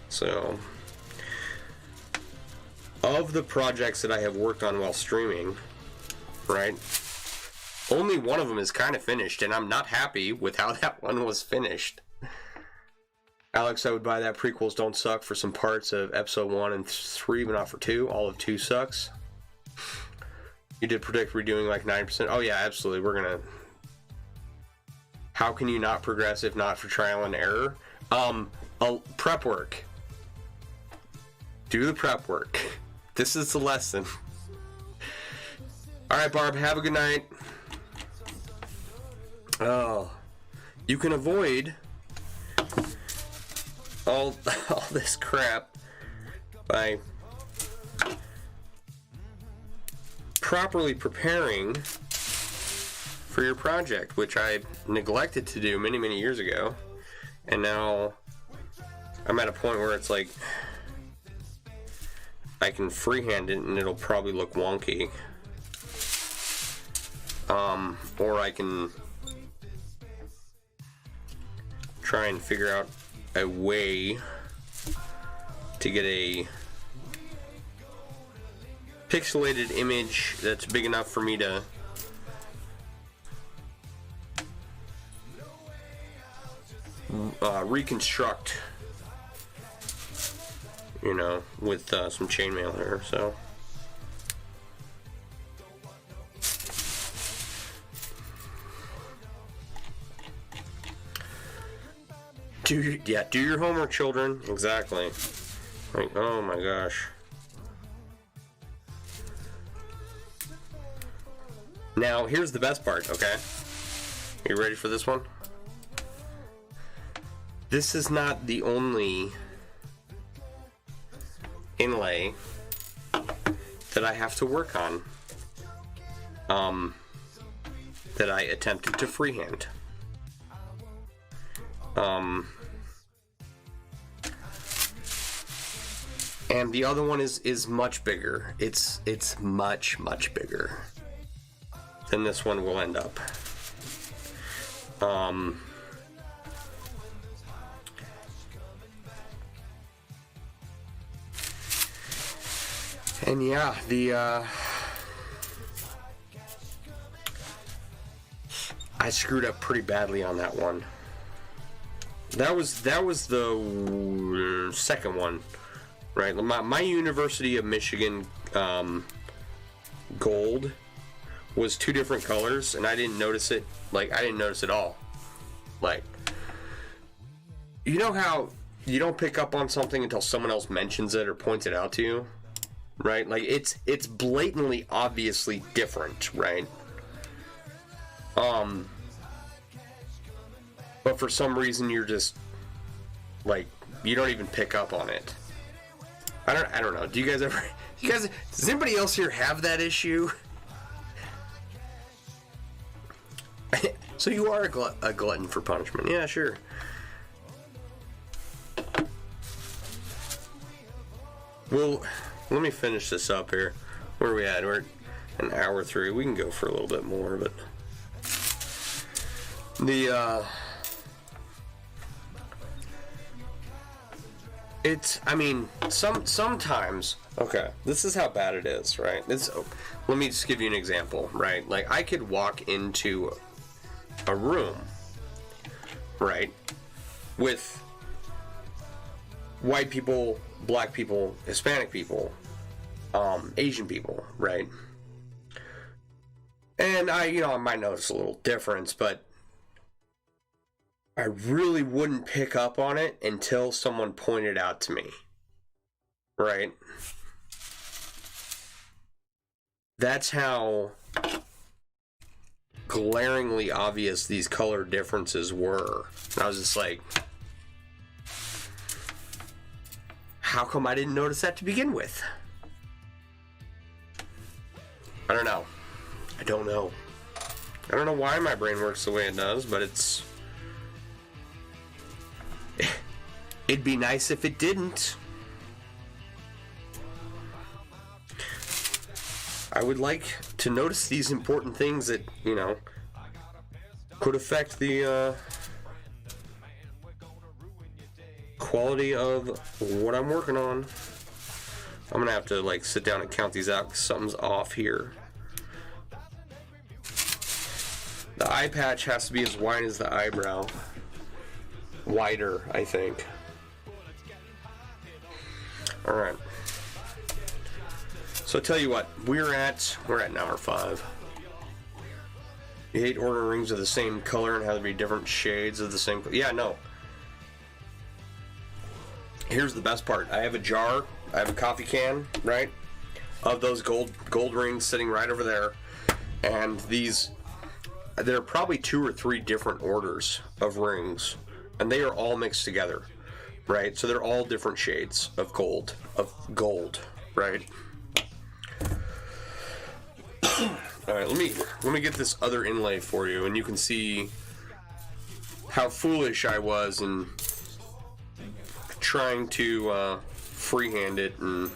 Speaker 1: So, of the projects that I have worked on while streaming, right, only one of them is kind of finished, and I'm not happy with how that one was finished. Alex, I would buy that prequels don't suck for some parts of episode 1 and 3, but not for 2. All of 2 sucks. You did predict redoing like 9%. Oh yeah, absolutely. We're gonna... How can you not progress if not for trial and error? Prep work. Do the prep work. This is the lesson. Alright, Barb, have a good night. Oh, you can avoid all this crap by properly preparing for your project, which I neglected to do many, many years ago, and now I'm at a point where it's like I can freehand it and it'll probably look wonky, or I can try and figure out a way to get a pixelated image that's big enough for me to reconstruct, you know, with some chainmail here. So do your homework, children. Exactly. Like, oh my gosh. Now here's the best part, okay? Are you ready for this one? This is not the only inlay that I have to work on, that I attempted to freehand. And the other one is much bigger. It's much bigger than this one will end up. And yeah, I screwed up pretty badly on that one. That was the second one, right? My University of Michigan gold was two different colors, and I didn't notice it. Like, I didn't notice it all. Like, you know how you don't pick up on something until someone else mentions it or points it out to you, right? Like, it's blatantly, obviously different, right? But for some reason you're just like, you don't even pick up on it. I don't know. Does anybody else here have that issue? So you are a glutton for punishment. Yeah, sure. Well, let me finish this up here. Where are we at? We're at an hour 3. We can go for a little bit more, but I mean, sometimes, okay, this is how bad it is, right? Let me just give you an example, right? Like, I could walk into a room, right, with white people, black people, Hispanic people, Asian people, right? And I might notice a little difference, but I really wouldn't pick up on it until someone pointed out to me, right? That's how glaringly obvious these color differences were. And I was just like, how come I didn't notice that to begin with? I don't know. I don't know why my brain works the way it does, but it'd be nice if it didn't. I would like to notice these important things that, could affect the quality of what I'm working on. I'm gonna have to sit down and count these out because something's off here. The eye patch has to be as wide as the eyebrow. Wider, I think. Alright. So I tell you what, we're at number 5. You hate ordering rings of the same color and have to be different shades of the same color. Yeah, no. Here's the best part. I have a jar, I have a coffee can, right, of those gold rings sitting right over there. And these, there are probably 2 or 3 different orders of rings, and they are all mixed together, right? So they're all different shades of gold, right? All right, let me get this other inlay for you, and you can see how foolish I was in trying to freehand it, and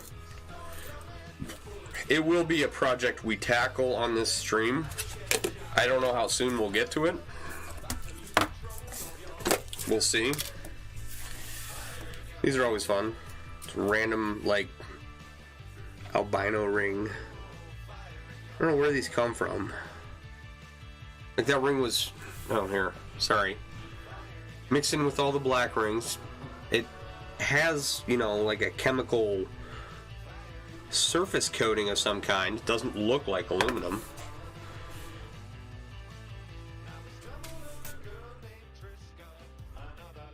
Speaker 1: it will be a project we tackle on this stream. I don't know how soon we'll get to it. We'll see. These are always fun. It's random, like, albino ring. I don't know where these come from. Like, that ring was... Oh, here. Sorry. Mixed in with all the black rings. It has, you know, like a chemical surface coating of some kind. It doesn't look like aluminum.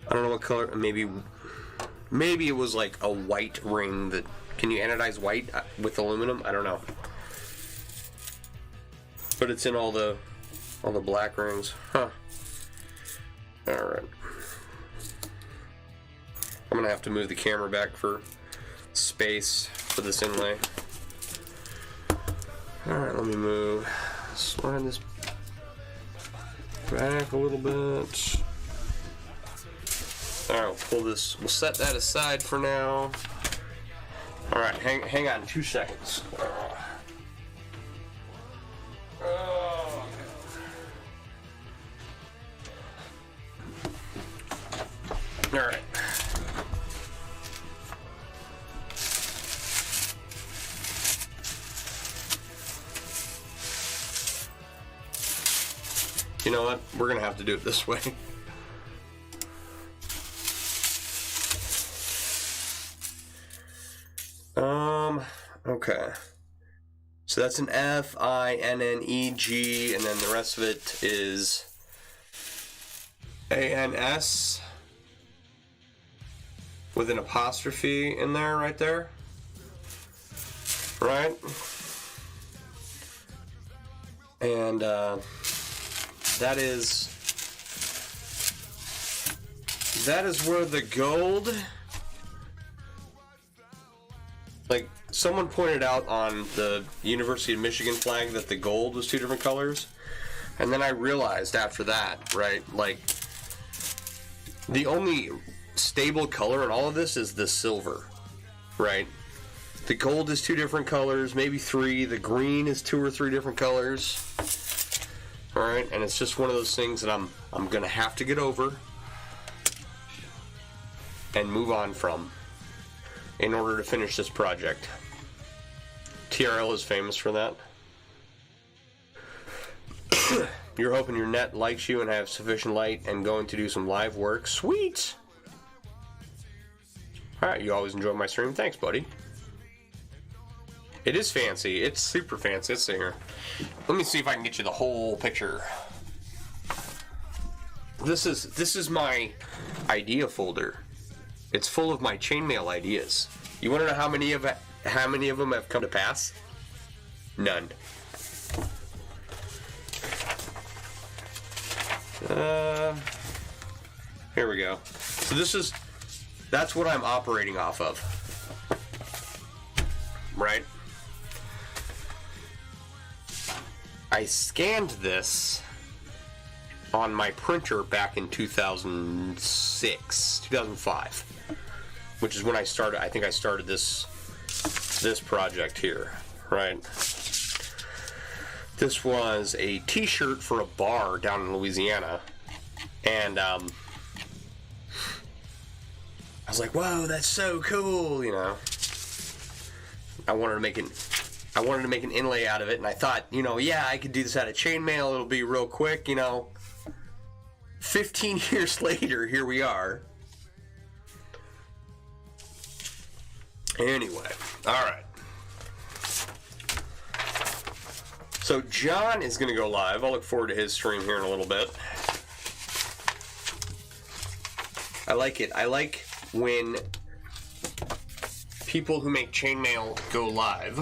Speaker 1: I don't know what color. Maybe it was like a white ring that... Can you anodize white with aluminum? I don't know. But it's in all the black rings. Huh. Alright. I'm gonna have to move the camera back for space for this inlay. Alright, let me slide this back a little bit. Alright, we'll pull this, we'll set that aside for now. Alright, hang on 2 seconds. Alright. You know what? We're gonna have to do it this way. Okay. So that's an F-I-N-N-E-G, and then the rest of it is A-N-S with an apostrophe in there, right there. Right? And that is where the gold, like, someone pointed out on the University of Michigan flag that the gold was 2 different colors, and then I realized after that, right, like, the only stable color in all of this is the silver, right? The gold is 2 different colors, maybe 3. The green is 2 or 3 different colors. All right, and it's just one of those things that I'm gonna have to get over and move on from in order to finish this project. TRL is famous for that. You're hoping your net likes you and have sufficient light and going to do some live work. Sweet! Alright, you always enjoy my stream. Thanks, buddy. It is fancy. It's super fancy. Let's see here. Let me see if I can get you the whole picture. This is my idea folder. It's full of my chainmail ideas. You want to know how many of them have come to pass? None. Here we go. So that's what I'm operating off of. Right? I scanned this on my printer back in 2005, which is when I started. I think I started this project here, right? This was a T-shirt for a bar down in Louisiana, and I was like, "Whoa, that's so cool!" You know, I wanted to make an inlay out of it, and I thought, you know, yeah, I could do this out of chainmail. It'll be real quick, you know. 15 years later, here we are. Anyway, all right. So John is going to go live. I'll look forward to his stream here in a little bit. I like it. I like when people who make chainmail go live.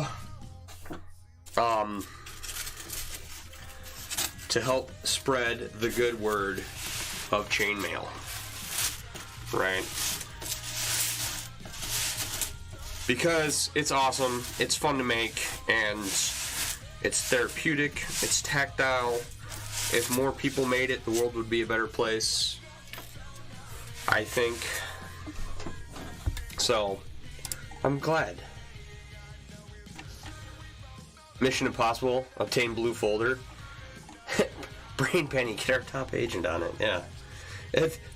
Speaker 1: to help spread the good word of chainmail, right? Because it's awesome, it's fun to make, and it's therapeutic, it's tactile. If more people made it, the world would be a better place, I think. So, I'm glad. Mission Impossible, obtain blue folder. Brain Penny, get our top agent on it, yeah.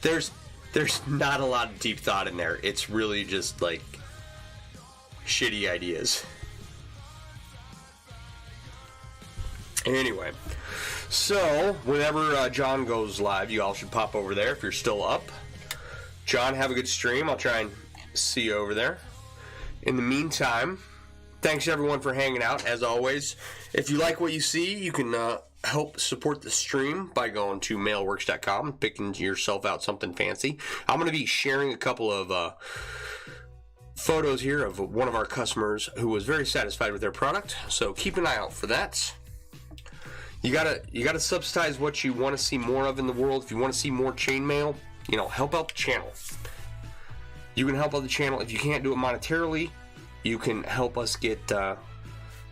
Speaker 1: There's not a lot of deep thought in there. It's really just like shitty ideas. Anyway, so whenever John goes live, you all should pop over there if you're still up. John, have a good stream. I'll try and see you over there. In the meantime, thanks everyone for hanging out, as always. If you like what you see, you can help support the stream by going to MailleWerX.com and picking yourself out something fancy. I'm going to be sharing a couple of photos here of one of our customers who was very satisfied with their product, so keep an eye out for that. You gotta subsidize what you want to see more of in the world. If you want to see more chainmail, help out the channel. You can help out the channel. If you can't do it monetarily, you can help us get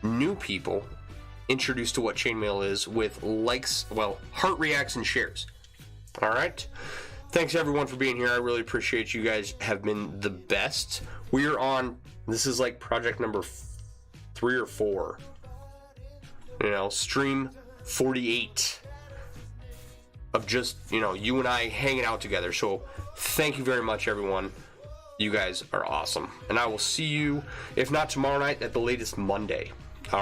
Speaker 1: new people introduced to what chainmail is with likes, heart reacts and shares. All right. Thanks everyone for being here. I really appreciate you guys. Have been the best. We are on. This is like project number 3 or 4. Stream 48 of just you and I hanging out together. So thank you very much, everyone. You guys are awesome, and I will see you, if not tomorrow night, at the latest Monday.